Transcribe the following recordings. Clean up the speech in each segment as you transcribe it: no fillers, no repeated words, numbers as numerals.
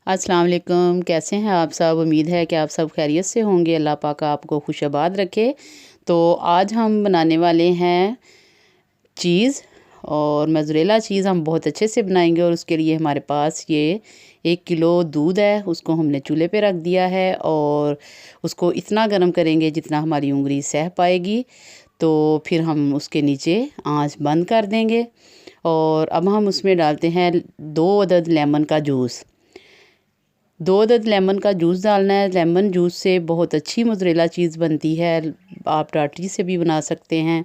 अस्सलाम वालेकुम। कैसे हैं आप सब? उम्मीद है कि आप सब खैरियत से होंगे। अल्लाह पाक आपको खुशआबाद रखे। तो आज हम बनाने वाले हैं चीज़, और मोज़रेला चीज़ हम बहुत अच्छे से बनाएंगे। और उसके लिए हमारे पास ये 1 किलो दूध है, उसको हमने चूल्हे पे रख दिया है और उसको इतना गर्म करेंगे जितना हमारी उंगली सह पाएगी। तो फिर हम उसके नीचे आंच बंद कर देंगे। और अब हम उसमें डालते हैं 2 अदद लेमन का जूस। 2 अदद लेमन का जूस डालना है। लेमन जूस से बहुत अच्छी मोज़रेला चीज़ बनती है। आप टाटरी से भी बना सकते हैं,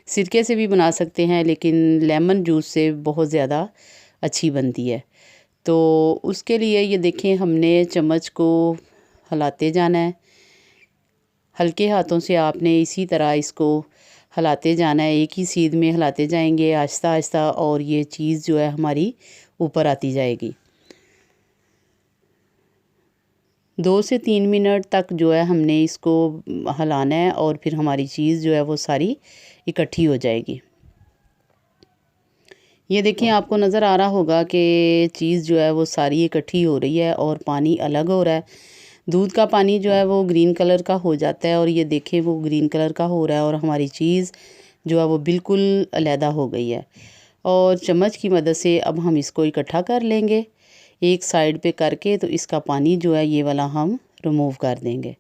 सिरके से भी बना सकते हैं, लेकिन लेमन जूस से बहुत ज़्यादा अच्छी बनती है। तो उसके लिए ये देखें, हमने चम्मच को हिलाते जाना है। हल्के हाथों से आपने इसी तरह इसको हिलाते जाना है, एक ही सीध में हिलाते जाएंगे आहिस्ता आहिस्ता, और ये चीज़ जो है हमारी ऊपर आती जाएगी। 2 से 3 मिनट तक जो है हमने इसको हिलाना है, और फिर हमारी चीज़ जो है वो सारी इकट्ठी हो जाएगी। ये देखिए, आपको नज़र आ रहा होगा कि चीज़ जो है वो सारी इकट्ठी हो रही है और पानी अलग हो रहा है। दूध का पानी जो है वो ग्रीन कलर का हो जाता है, और ये देखें वो ग्रीन कलर का हो रहा है, और हमारी चीज़ जो है वो बिल्कुल अलहदा हो गई है। और चम्मच की मदद से अब हम इसको इकट्ठा कर लेंगे एक साइड पे करके। तो इसका पानी जो है ये वाला हम रिमूव कर देंगे।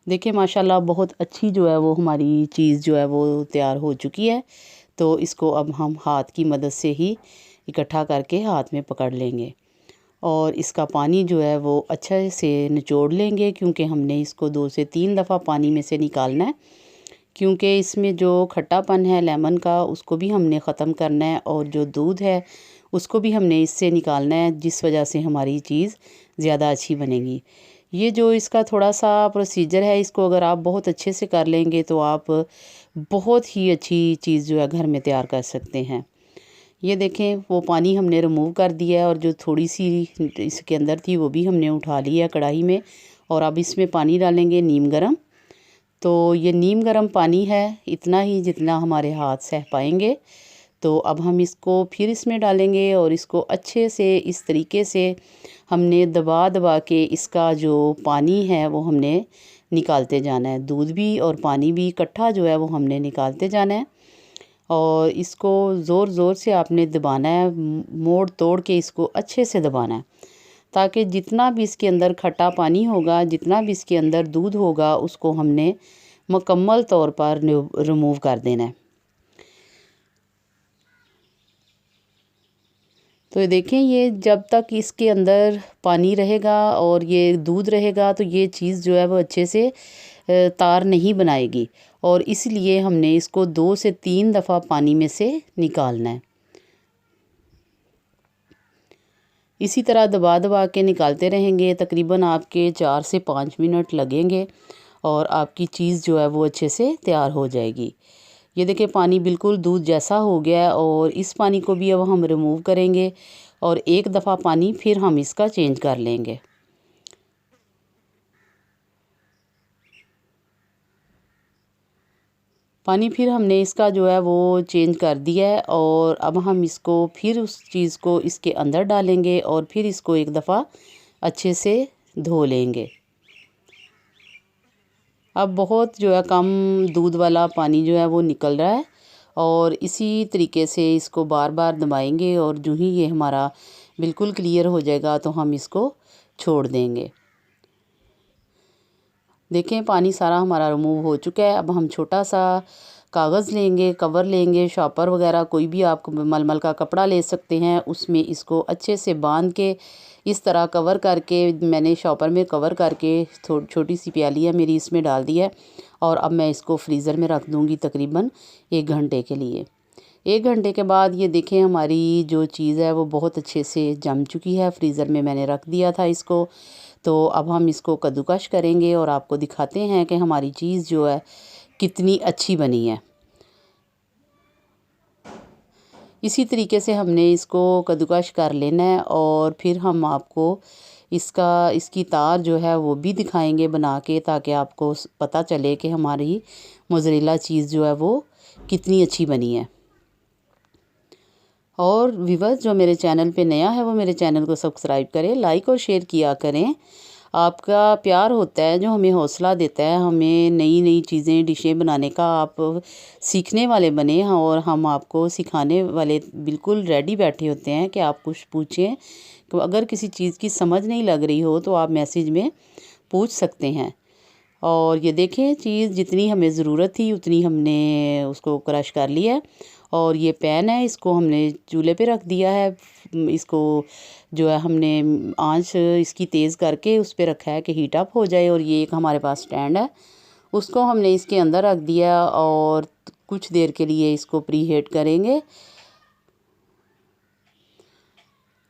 देखिए माशाल्लाह बहुत अच्छी जो है वो हमारी चीज़ जो है वो तैयार हो चुकी है। तो इसको अब हम हाथ की मदद से ही इकट्ठा करके हाथ में पकड़ लेंगे, और इसका पानी जो है वो अच्छे से निचोड़ लेंगे, क्योंकि हमने इसको 2 से 3 दफ़ा पानी में से निकालना है। क्योंकि इसमें जो खट्टापन है लेमन का उसको भी हमने ख़त्म करना है, और जो दूध है उसको भी हमने इससे निकालना है, जिस वजह से हमारी चीज़ ज़्यादा अच्छी बनेगी। ये जो इसका थोड़ा सा प्रोसीजर है, इसको अगर आप बहुत अच्छे से कर लेंगे तो आप बहुत ही अच्छी चीज़ जो है घर में तैयार कर सकते हैं। ये देखें, वो पानी हमने रिमूव कर दिया है, और जो थोड़ी सी इसके अंदर थी वो भी हमने उठा लिया कढ़ाई में। और अब इसमें पानी डालेंगे नीम गर्म। तो ये नीम गर्म पानी है, इतना ही जितना हमारे हाथ सह पाएंगे। तो अब हम इसको फिर इसमें डालेंगे, और इसको अच्छे से इस तरीके से हमने दबा दबा के इसका जो पानी है वो हमने निकालते जाना है। दूध भी और पानी भी इकट्ठा जो है वो हमने निकालते जाना है, और इसको ज़ोर ज़ोर से आपने दबाना है, मोड़ तोड़ के इसको अच्छे से दबाना है, ताकि जितना भी इसके अंदर खट्टा पानी होगा, जितना भी इसके अंदर दूध होगा, उसको हमने मुकम्मल तौर पर रिमूव कर देना है। तो ये देखें, ये जब तक इसके अंदर पानी रहेगा और ये दूध रहेगा तो ये चीज़ जो है वो अच्छे से तार नहीं बनाएगी, और इसलिए हमने इसको 2 से 3 दफ़ा पानी में से निकालना है। इसी तरह दबा दबा के निकालते रहेंगे। तकरीबन आपके 4 से 5 मिनट लगेंगे, और आपकी चीज़ जो है वो अच्छे से तैयार हो जाएगी। ये देखिए, पानी बिल्कुल दूध जैसा हो गया है, और इस पानी को भी अब हम रिमूव करेंगे, और एक दफ़ा पानी फिर हम इसका चेंज कर लेंगे। पानी फिर हमने इसका जो है वो चेंज कर दिया है, और अब हम इसको फिर उस चीज़ को इसके अंदर डालेंगे, और फिर इसको एक दफ़ा अच्छे से धो लेंगे। अब बहुत जो है कम दूध वाला पानी जो है वो निकल रहा है, और इसी तरीके से इसको बार बार दबाएंगे, और जो ही ये हमारा बिल्कुल क्लियर हो जाएगा तो हम इसको छोड़ देंगे। देखें, पानी सारा हमारा रिमूव हो चुका है। अब हम छोटा सा कागज़ लेंगे, कवर लेंगे, शॉपर वगैरह कोई भी आप मलमल का कपड़ा ले सकते हैं, उसमें इसको अच्छे से बांध के इस तरह कवर करके, मैंने शॉपर में कवर करके छोटी सी प्याली है मेरी, इसमें डाल दिया है। और अब मैं इसको फ्रीज़र में रख दूँगी तकरीबन 1 घंटे के लिए। 1 घंटे के बाद ये देखें, हमारी जो चीज़ है वो बहुत अच्छे से जम चुकी है। फ्रीज़र में मैंने रख दिया था इसको। तो अब हम इसको कद्दूकश करेंगे, और आपको दिखाते हैं कि हमारी चीज़ जो है कितनी अच्छी बनी है। इसी तरीके से हमने इसको कद्दूकश कर लेना है, और फिर हम आपको इसकी तार जो है वो भी दिखाएंगे बना के, ताकि आपको पता चले कि हमारी मोज़रेला चीज़ जो है वो कितनी अच्छी बनी है। और व्यूअर्स जो मेरे चैनल पे नया है वो मेरे चैनल को सब्सक्राइब करें, लाइक और शेयर किया करें। आपका प्यार होता है जो हमें हौसला देता है, हमें नई नई चीज़ें डिशें बनाने का। आप सीखने वाले बने और हम आपको सिखाने वाले बिल्कुल रेडी बैठे होते हैं कि आप कुछ पूछें। तो अगर किसी चीज़ की समझ नहीं लग रही हो तो आप मैसेज में पूछ सकते हैं। और ये देखें, चीज़ जितनी हमें ज़रूरत थी उतनी हमने उसको क्रश कर लिया है। और ये पैन है, इसको हमने चूल्हे पे रख दिया है। इसको जो है हमने आंच इसकी तेज़ करके उस पे रखा है कि हीट अप हो जाए। और ये एक हमारे पास स्टैंड है, उसको हमने इसके अंदर रख दिया और कुछ देर के लिए इसको प्री हीट करेंगे।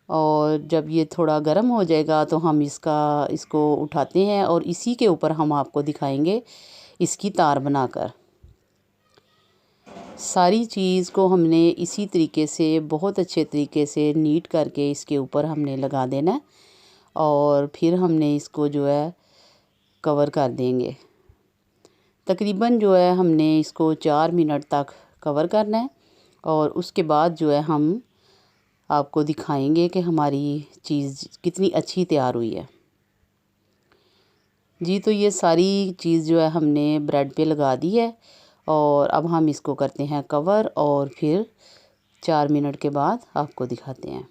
और जब ये थोड़ा गर्म हो जाएगा तो हम इसको उठाते हैं और इसी के ऊपर हम आपको दिखाएंगे इसकी तार बनाकर। सारी चीज़ को हमने इसी तरीके से बहुत अच्छे तरीके से नीट करके इसके ऊपर हमने लगा देना है और फिर हमने इसको जो है कवर कर देंगे। तकरीबन जो है हमने इसको 4 मिनट तक कवर करना है और उसके बाद जो है हम आपको दिखाएंगे कि हमारी चीज़ कितनी अच्छी तैयार हुई है। जी, तो ये सारी चीज़ जो है हमने ब्रेड पे लगा दी है और अब हम इसको करते हैं कवर और फिर 4 मिनट के बाद आपको दिखाते हैं।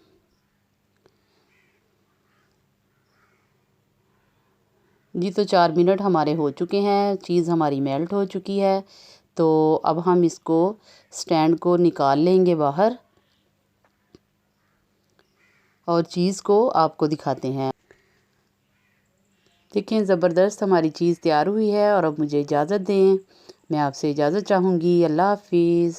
जी, तो 4 मिनट हमारे हो चुके हैं, चीज़ हमारी मेल्ट हो चुकी है। तो अब हम इसको स्टैंड को निकाल लेंगे बाहर और चीज़ को आपको दिखाते हैं। देखें, ज़बरदस्त हमारी चीज़ तैयार हुई है और अब मुझे इजाज़त दें। मैं आपसे इजाज़त चाहूँगी। अल्लाह हाफिज़।